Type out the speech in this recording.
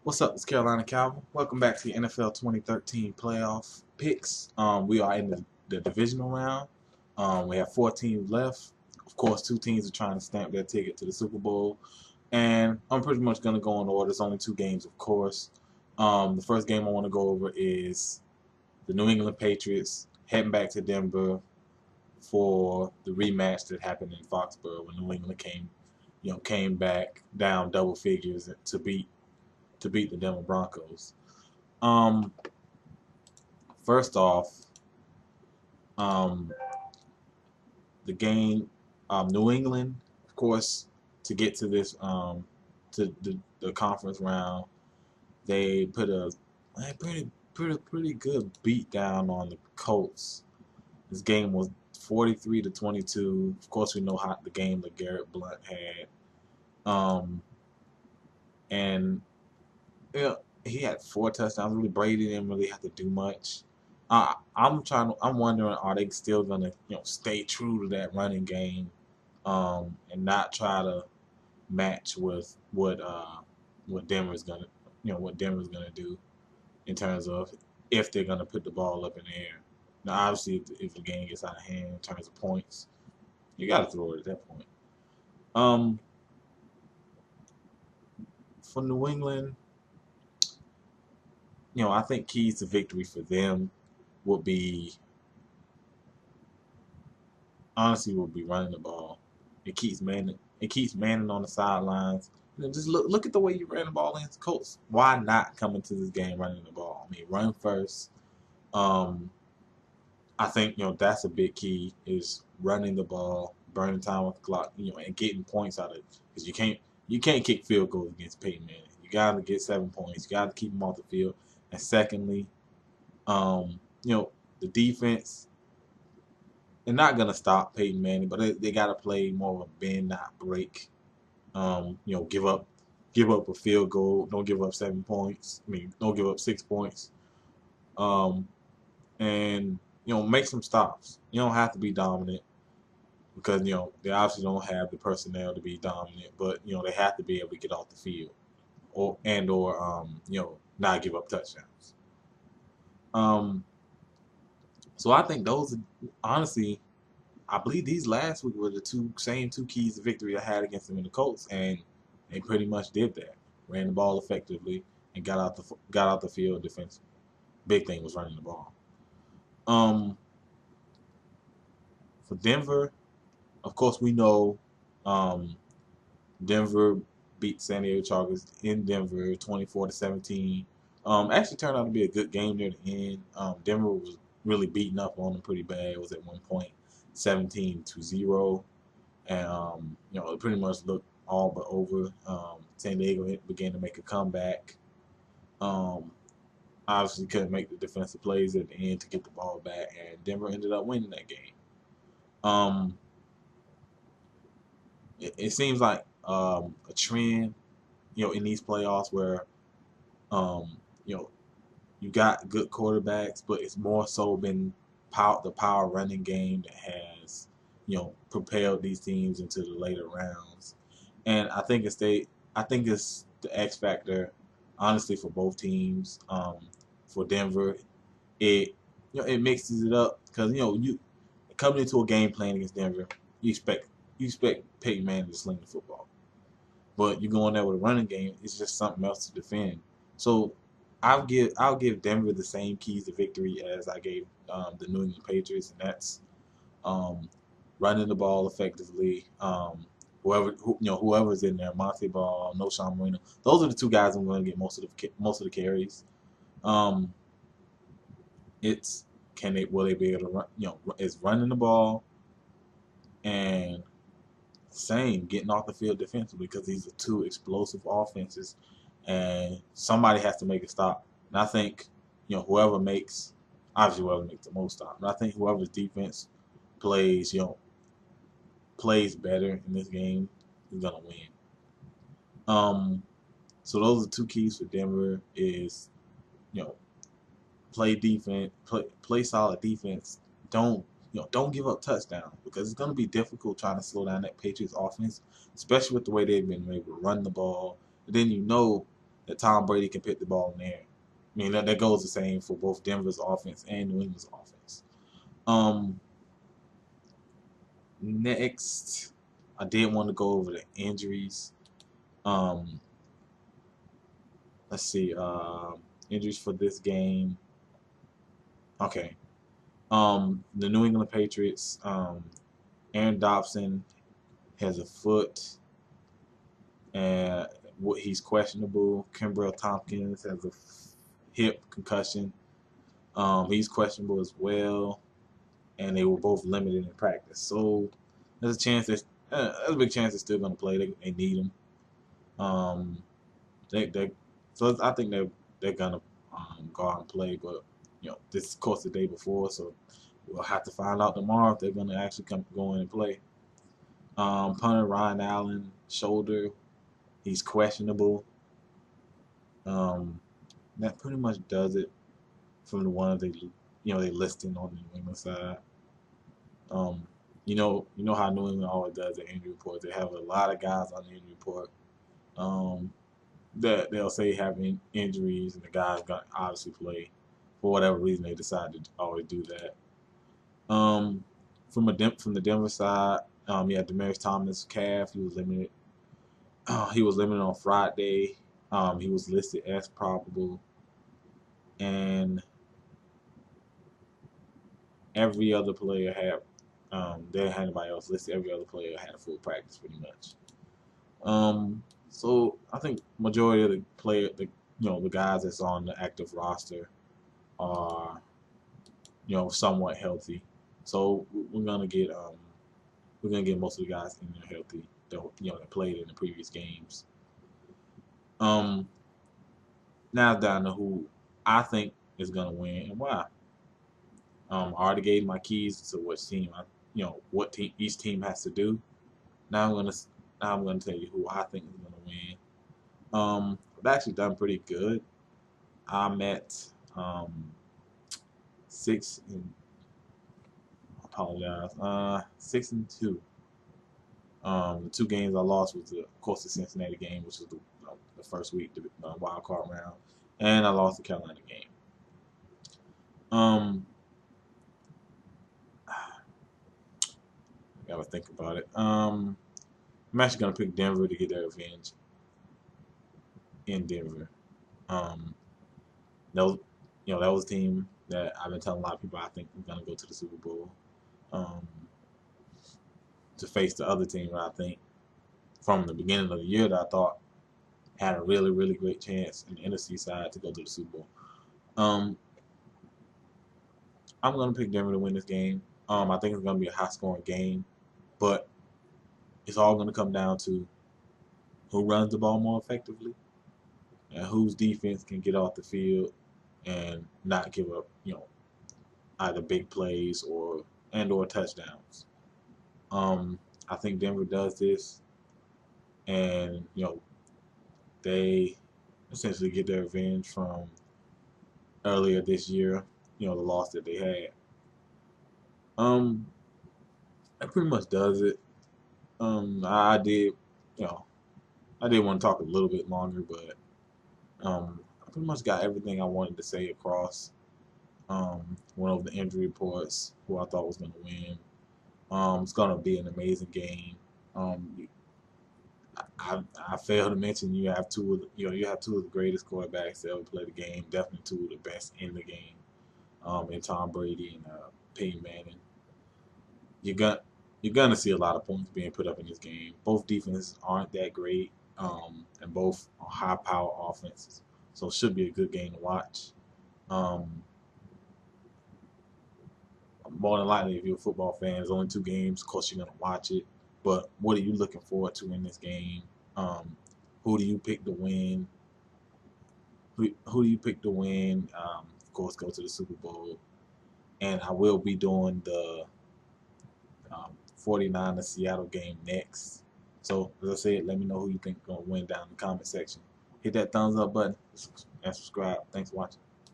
What's up? It's Carolina Calvin. Welcome back to the NFL 2013 playoff picks. We are in the divisional round. We have 4 teams left. Of course, 2 teams are trying to stamp their ticket to the Super Bowl. And I'm pretty much going to go in order. There's only 2 games, of course. The first game I want to go over is the New England Patriots heading back to Denver for the rematch that happened in Foxborough when New England came back down double figures to beat the Denver Broncos. Um, First off, um, the game, New England, of course, to get to this to the conference round, they put a pretty good beat down on the Colts. This game was 43-22. Of course, we know how the game that Garrett Blunt had, and yeah, he had 4 touchdowns. Really, Brady didn't really have to do much. I'm wondering, are they still gonna stay true to that running game, and not try to match with what Denver's gonna do in terms of if they're gonna put the ball up in the air. Now, obviously, if the game gets out of hand in terms of points, you got to throw it at that point. Um, for New England, I think keys to victory for them would be honestly will be running the ball. It keeps Manning on the sidelines. Just look at the way you ran the ball against the Colts. Why not come into this game running the ball? I mean, run first. Um, I think that's a big key is running the ball, burning time with the clock, and getting points out of it. Because you can't kick field goals against Peyton Manning. You got to get 7 points. You got to keep them off the field. And secondly, um, the defense. They're not gonna stop Peyton Manning, but they got to play more of a bend, not break. Give up a field goal. Don't give up 7 points. I mean, don't give up 6 points. Um, and make some stops. You don't have to be dominant because they obviously don't have the personnel to be dominant, but they have to be able to get off the field or not give up touchdowns. Um, so I think those are honestly I believe these last week were the same two keys to victory I had against them in the Colts, and they pretty much did that. Ran the ball effectively and got out the field defensively. Big thing was running the ball. Um, for Denver, of course we know um, Denver beat San Diego Chargers in Denver 24-17. Actually turned out to be a good game near the end. Denver was really beating up on them pretty bad. It was at one point 17-0. And it pretty much looked all but over. San Diego began to make a comeback. Um, Obviously, couldn't make the defensive plays at the end to get the ball back, and Denver ended up winning that game. Um, it seems like a trend, in these playoffs where um, you know you got good quarterbacks, but it's more so been the power running game that has propelled these teams into the later rounds. And I think it's the X factor, honestly, for both teams. For Denver, it it mixes it up because you coming into a game plan against Denver, you expect Peyton Manning to sling the football, but you go in there with a running game, it's just something else to defend. So I'll give Denver the same keys to victory as I gave the New England Patriots, and that's um, running the ball effectively. Whoever's in there, Monte Ball, No Sean Marino, those are the 2 guys I'm going to get most of the carries. Um, it's will they be able to run? Is running the ball and same getting off the field defensively because these are 2 explosive offenses, and somebody has to make a stop. And I think whoever makes whoever makes the most stops. And I think whoever's defense plays plays better in this game is gonna win. Um, so those are 2 keys for Denver is you know play defense, play solid defense. Don't give up touchdowns because it's gonna be difficult trying to slow down that Patriots offense, especially with the way they've been able to run the ball. And then that Tom Brady can pick the ball in the air. I mean, that goes the same for both Denver's offense and New England's offense. Next, I did want to go over the injuries. Let's see. Injuries for this game. Okay. The New England Patriots. Aaron Dobson has a foot, and he's questionable. Kimbrell Tompkins has a hip concussion. He's questionable as well, and they were both limited in practice. So there's a chance there's a big chance they're still going to play. They need them. So I think they're going to go out and play. But this is of course the day before, so we'll have to find out tomorrow if they're going to actually go in and play. Punter Ryan Allen shoulder, he's questionable. That pretty much does it from the one they listing on the New England side. You know how New England always does the injury report. They have a lot of guys on the injury report. That they'll say having injuries, and the guys got obviously play. For whatever reason, they decide to always do that. From the Denver side, you had Demaryius Thomas calf. He was limited. He was limited on Friday. He was listed as probable, and every other player had. They didn't have anybody else listed. Every other player had a full practice, pretty much. So I think majority of the guys that's on the active roster are, somewhat healthy. So we're gonna get most of the guys in there healthy that played in the previous games. Now down to who I think is gonna win and why. I already gave my keys to which team what each team has to do. Now I'm gonna tell you who I think is gonna win. I've actually done pretty good. I'm at 6-2. The two games I lost was of course the Cincinnati game, which was the first week, the wild card round, and I lost the Carolina game. I gotta think about it. I'm actually gonna pick Denver to get their revenge in Denver. That was a team that I've been telling a lot of people I think is gonna go to the Super Bowl. To face the other team that I think from the beginning of the year that I thought had a really, really great chance in the NFC side to go to the Super Bowl. I'm gonna pick Denver to win this game. I think it's gonna be a high-scoring game, but it's all gonna come down to who runs the ball more effectively and whose defense can get off the field and not give up, either big plays or touchdowns. I think Denver does this, and they essentially get their revenge from earlier this year, the loss that they had. That pretty much does it. I did want to talk a little bit longer, but I pretty much got everything I wanted to say across. Went over the injury reports, who I thought was going to win. It's going to be an amazing game. I failed to mention you have two of the greatest quarterbacks to ever play the game. Definitely two of the best in the game. In Tom Brady and Peyton Manning. You're gonna see a lot of points being put up in this game. Both defenses aren't that great, and both are high power offenses. So it should be a good game to watch. More than likely, if you're a football fan, there's only two games. Of course, you're gonna watch it. But what are you looking forward to in this game? Who do you pick to win? Who do you pick to win? Of course, go to the Super Bowl. And I will be doing the 49ers Seattle game next. So, as I said, let me know who you think is going to win down in the comment section. Hit that thumbs up button and subscribe. Thanks for watching.